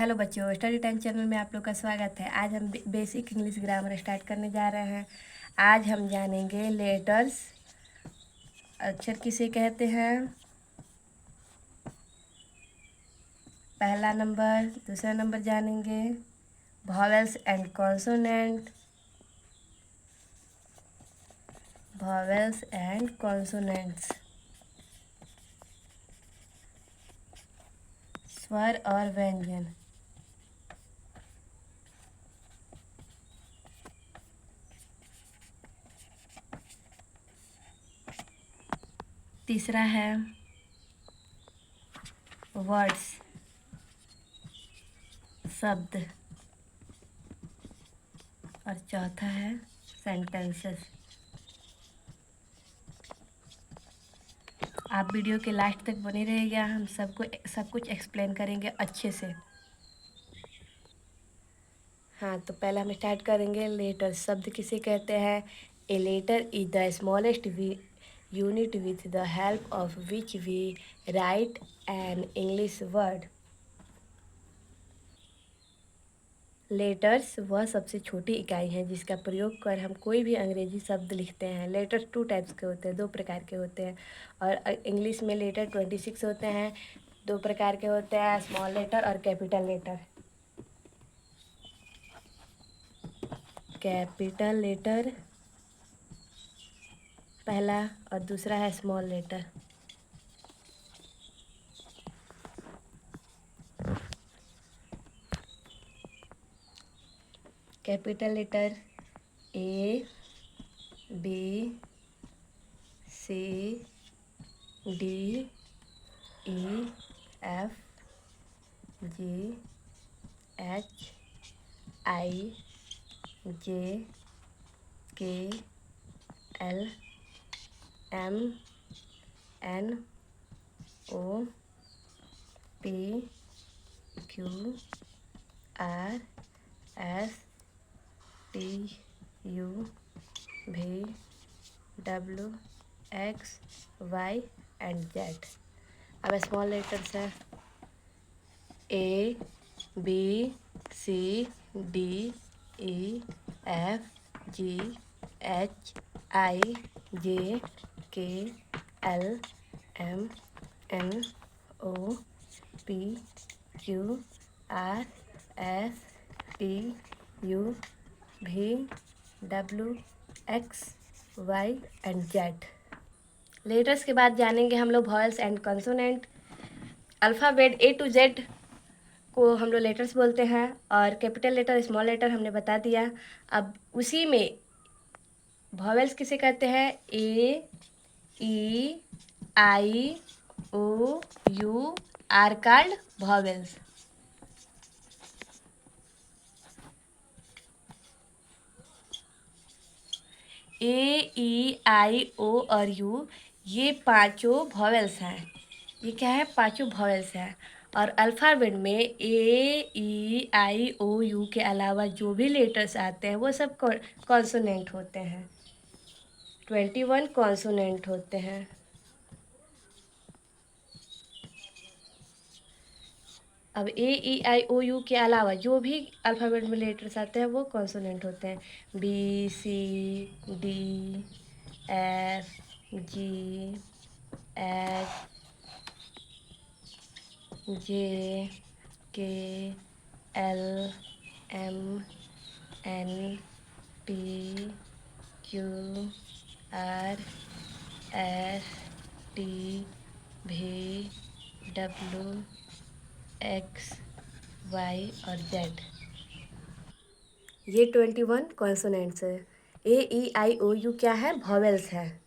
Hello बच्चों, study time channel में आप लोग का स्वागत है। आज हम बेसिक इंग्लिश ग्रामर स्टार्ट करने जा रहे हैं। आज हम जानेंगे लेटर्स, अक्षर किसे कहते हैं, पहला नंबर। दूसरा नंबर जानेंगे vowels and consonant, vowels and consonants, स्वर और व्यंजन। तीसरा है वर्ड्स, शब्द। और चौथा है सेंटेंसेस। आप वीडियो के लास्ट तक बने रहिएगा, हम सब कुछ एक्सप्लेन करेंगे अच्छे से। हाँ, तो पहले हम स्टार्ट करेंगे लेटर। शब्द किसे कहते हैं? A letter is the smallest unit with the help of which we write an English word. Letters वह सबसे छोटी इकाई है जिसका प्रयोग कर हम कोई भी अंग्रेजी शब्द लिखते हैं। लेटर्स 2 टाइप्स के होते हैं, 2 प्रकार के होते हैं। और इंग्लिश में लेटर 26 होते हैं, 2 प्रकार के होते हैं, स्मॉल लेटर और कैपिटल लेटर। कैपिटल लेटर पहला और दूसरा है small letter. Capital letter A, B, C, D, E, F, G, H, I, J, K, L, M, N, O, P, Q, R, S, T, U, V, W, X, Y and Z. अब small letters है A, B, C, D, E, F, G, H, I, J, K, L, M, N, O, P, Q, R, S, T, U, V, W, X, Y and Z. Letters के बाद जानेंगे हम लोग vowels and consonant. Alphabet A to Z को हम लोग letters बोलते हैं, और कैपिटल लेटर स्मॉल लेटर हमने बता दिया। अब उसी में वॉवेल्स किसे कहते हैं? ए, ई, आई, ओ, यू आर कॉल्ड वॉवेल्स। ए, ई, आई, ओ और यू, ये पांचों वॉवेल्स हैं। ये क्या है? पांचों वॉवेल्स हैं। और अल्फ़ाबेट में ए, ई, आई, ओ, यू के अलावा जो भी लेटर्स आते हैं वो सब कॉन्सोनेंट होते हैं। 21 कॉन्सोनेंट होते हैं। अब ए, ई, आई, ओ, यू के अलावा जो भी अल्फ़ाबेट में लेटर्स आते हैं वो कॉन्सोनेंट होते हैं। B, C, D, F, G, H, J, K, L, M, N, P, Q, R, S, T, V, W, X, Y और जेड। ये 21 कॉन्सोनेंट्स है। ए, ई, आई, ओ, यू क्या है? वॉवेल्स है,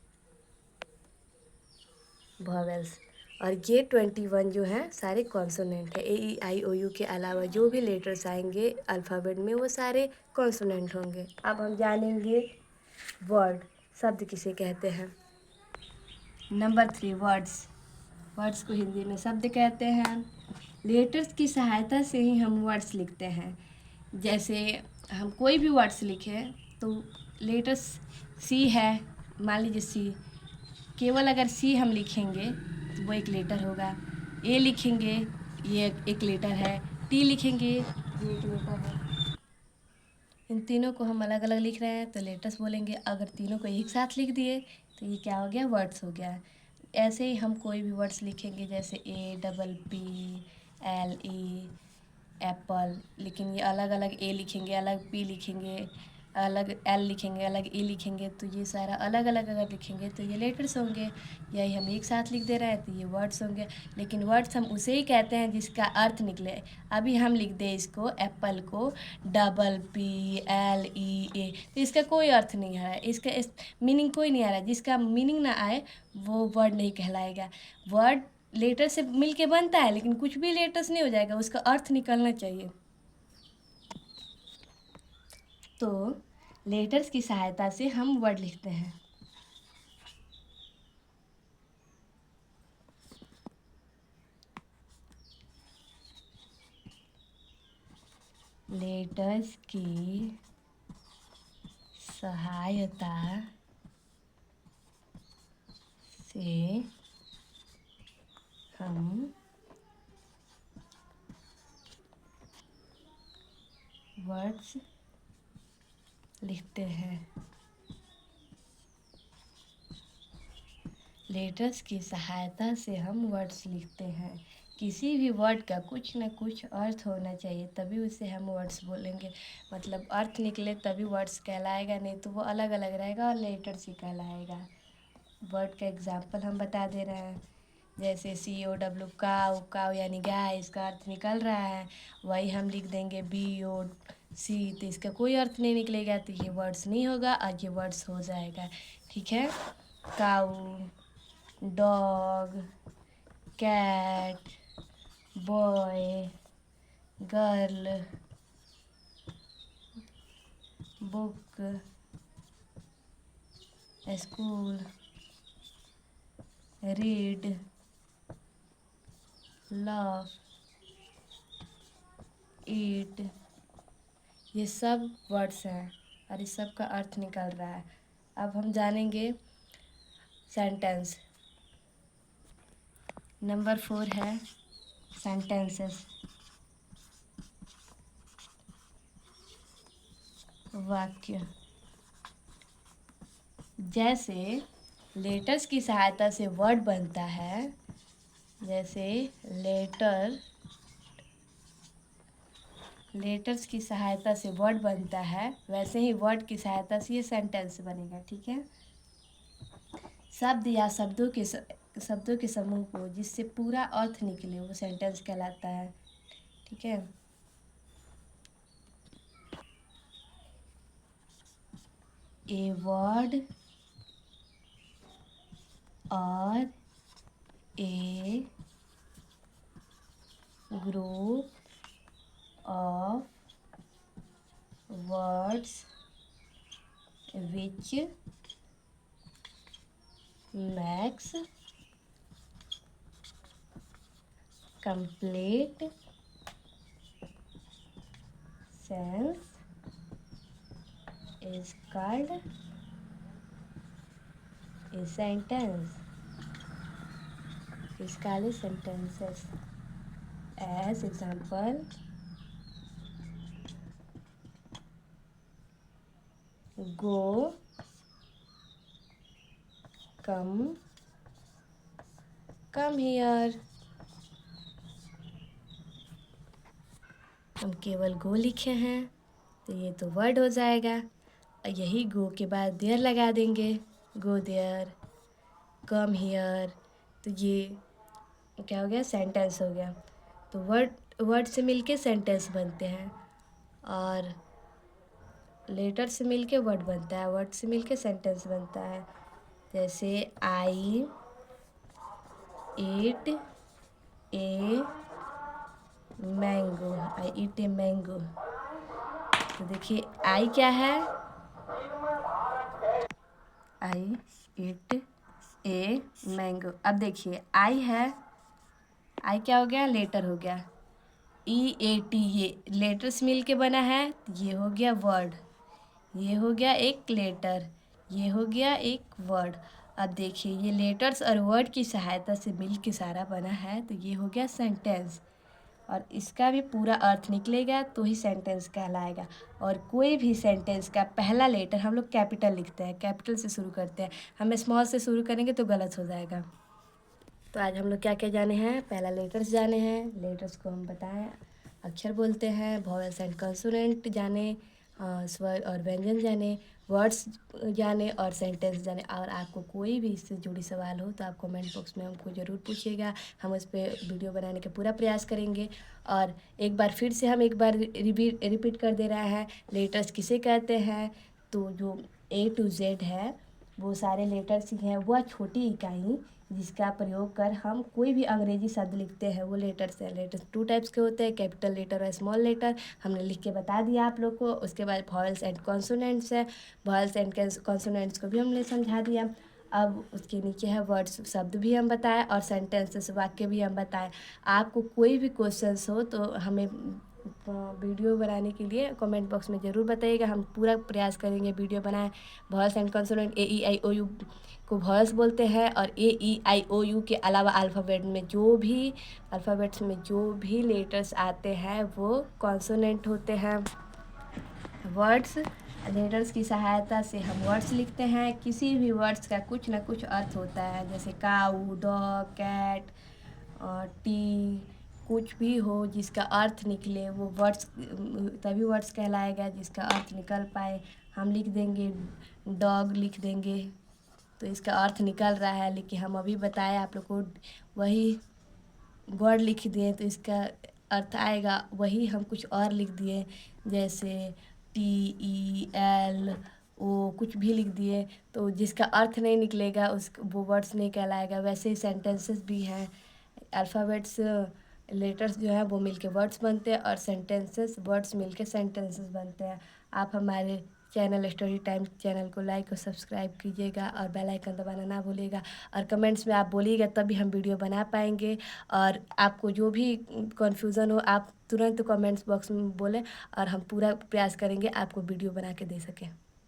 वॉवेल्स। और ये 21 जो है सारे कॉन्सोनेंट है। ए, ई, आई, ओ, यू के अलावा जो भी लेटर्स आएंगे अल्फ़ाबेट में वो सारे कॉन्सोनेंट होंगे। अब हम जानेंगे वर्ड, शब्द किसे कहते हैं। Number 3 words. वर्ड्स को हिंदी में शब्द कहते हैं। लेटर्स की सहायता से ही हम वर्ड्स लिखते हैं। जैसे हम कोई भी वर्ड्स लिखें तो लेटर्स सी है, मान लीजिए सी, केवल अगर सी हम लिखेंगे तो वो एक लेटर होगा। ए लिखेंगे, ये एक लेटर है। टी लिखेंगे, ये एक लेटर है। इन तीनों को हम अलग अलग लिख रहे हैं तो लेटर्स बोलेंगे। अगर तीनों को एक साथ लिख दिए तो ये क्या हो गया, वर्ड्स हो गया। ऐसे ही हम कोई भी वर्ड्स लिखेंगे, जैसे APPLE एप्पल, लेकिन ये अलग अलग ए लिखेंगे, अलग पी लिखेंगे, अलग एल लिखेंगे, अलग ई लिखेंगे, तो ये सारा अलग अलग अगर लिखेंगे तो ये लेटर्स होंगे। यही हम एक साथ लिख दे रहे हैं तो ये वर्ड्स होंगे। लेकिन वर्ड्स हम उसे ही कहते हैं जिसका अर्थ निकले। अभी हम लिख दें इसको, एप्पल को PPLE तो इसका कोई अर्थ नहीं आ रहा है, इसका मीनिंग कोई नहीं आ रहा है। जिसका मीनिंग ना आए वो वर्ड नहीं कहलाएगा। वर्ड लेटर से मिल के बनता है, लेकिन कुछ भी लेटर्स नहीं हो जाएगा, उसका अर्थ निकलना चाहिए। तो लेटर्स की सहायता से हम वर्ड लिखते हैं। लेटर्स की सहायता से हम वर्ड्स लिखते हैं। लेटर्स की सहायता से हम वर्ड्स लिखते हैं। किसी भी वर्ड का कुछ न कुछ अर्थ होना चाहिए, तभी उसे हम वर्ड्स बोलेंगे। मतलब अर्थ निकले तभी वर्ड्स कहलाएगा, नहीं तो वो अलग अलग रहेगा और लेटर्स ही कहलाएगा। वर्ड का एग्जाम्पल हम बता दे रहे हैं, जैसे COW काऊ, काऊ यानी गाय, इसका अर्थ निकल रहा है। वही हम लिख देंगे BOC, तो इसका कोई अर्थ नहीं निकलेगा, तो ये वर्ड्स नहीं होगा और ये वर्ड्स हो जाएगा। ठीक है। Cow, dog, cat, boy, girl, book, school, read, love, eat, ये सब वर्ड्स हैं और इस सब का अर्थ निकल रहा है। अब हम जानेंगे सेंटेंस। नंबर 4 है सेंटेंसेस, वाक्य। जैसे लेटर्स की सहायता से वर्ड बनता है, जैसे लेटर्स की सहायता से वर्ड बनता है, वैसे ही वर्ड की सहायता से ये सेंटेंस बनेगा। ठीक है। शब्द या शब्दों के समूह को जिससे पूरा अर्थ निकले वो सेंटेंस कहलाता है। ठीक है। ए वर्ड और ए group of words which makes complete sense is called a sentence. Is called a sentences. As example, go, come here। हम केवल गो लिखे हैं तो ये तो वर्ड हो जाएगा, और यही गो के बाद देयर लगा देंगे, गो देयर, कम हियर, तो ये क्या हो गया, सेंटेंस हो गया। तो वर्ड से मिलके सेंटेंस बनते हैं, और लेटर से मिलके वर्ड बनता है, वर्ड से मिलके सेंटेंस बनता है। जैसे आई ईट a mango, I eat a mango. तो देखिए आई क्या है, आई ईट ए मैंगो। अब देखिए आई है, आई क्या हो गया, लेटर हो गया। EAT ये लेटर्स मिल के बना है, ये हो गया वर्ड, ये हो गया एक लेटर, ये हो गया एक वर्ड। अब देखिए ये लेटर्स और वर्ड की सहायता से मिल के सारा बना है, तो ये हो गया सेंटेंस। और इसका भी पूरा अर्थ निकलेगा तो ही सेंटेंस कहलाएगा। और कोई भी सेंटेंस का पहला लेटर हम लोग कैपिटल लिखते हैं, कैपिटल से शुरू करते हैं। हम स्मॉल से शुरू करेंगे तो गलत हो जाएगा। तो आज हम लोग क्या क्या जाने हैं, पहला लेटर्स जाने हैं। लेटर्स को हम बताएं, अक्षर बोलते हैं, वॉवेल्स एंड कंसोनेंट जाने, स्वर और व्यंजन जाने, वर्ड्स जाने और सेंटेंस जाने। और आपको कोई भी इससे जुड़ी सवाल हो तो आप कमेंट बॉक्स में हमको ज़रूर पूछिएगा, हम उस पर वीडियो बनाने का पूरा प्रयास करेंगे। और एक बार फिर से हम एक बार रिपीट कर दे रहे हैं, लेटर्स किसे कहते हैं। तो जो A to Z है वो सारे लेटर्स ही हैं, वह छोटी इकाई जिसका प्रयोग कर हम कोई भी अंग्रेजी शब्द लिखते हैं वो लेटर्स हैं। लेटर्स 2 टाइप्स के होते हैं, कैपिटल लेटर और स्मॉल लेटर। हमने लिख के बता दिया आप लोग को। उसके बाद वॉवेल्स एंड कॉन्सोनेंट्स है, वॉवेल्स एंड कॉन्सोनेंट्स को भी हमने समझा दिया। अब उसके नीचे है वर्ड्स, शब्द भी हम बताएं और सेंटेंसेस, वाक्य भी हम बताएं। आपको कोई भी क्वेश्चंस हो तो हमें वीडियो बनाने के लिए कमेंट बॉक्स में ज़रूर बताइएगा, हम पूरा प्रयास करेंगे वीडियो बनाएं। वॉवेल्स एंड कॉन्सोनेंट A-E-I-O-U को वॉवेल्स बोलते हैं, और A-E-I-O-U के अलावा अल्फ़ाबेट्स में जो भी लेटर्स आते हैं वो कॉन्सोनेंट होते हैं। वर्ड्स, लेटर्स की सहायता से हम वर्ड्स लिखते हैं। किसी भी वर्ड्स का कुछ ना कुछ अर्थ होता है, जैसे काऊ, डॉग, कैट, टी, कुछ भी हो जिसका अर्थ निकले वो वर्ड्स, तभी वर्ड्स कहलाएगा जिसका अर्थ निकल पाए। हम लिख देंगे डॉग, लिख देंगे तो इसका अर्थ निकल रहा है, लेकिन हम अभी बताए आप लोग को, वही वर्ड लिख दिए तो इसका अर्थ आएगा। वही हम कुछ और लिख दिए, जैसे TELO कुछ भी लिख दिए तो जिसका अर्थ नहीं निकलेगा वो वर्ड्स नहीं कहलाएगा। वैसे ही सेंटेंसेस भी हैं, अल्फ़ाबेट्स लेटर्स जो है वो मिलके वर्ड्स बनते हैं, और सेंटेंसेस वर्ड्स मिलके सेंटेंसेस बनते हैं। आप हमारे चैनल स्टोरी टाइम चैनल को लाइक और सब्सक्राइब कीजिएगा, और बेल आइकन दबाना ना भूलिएगा। और कमेंट्स में आप बोलिएगा तभी हम वीडियो बना पाएंगे। और आपको जो भी कन्फ्यूज़न हो आप तुरंत कमेंट्स बॉक्स में बोलें, और हम पूरा प्रयास करेंगे आपको वीडियो बना के दे सकें।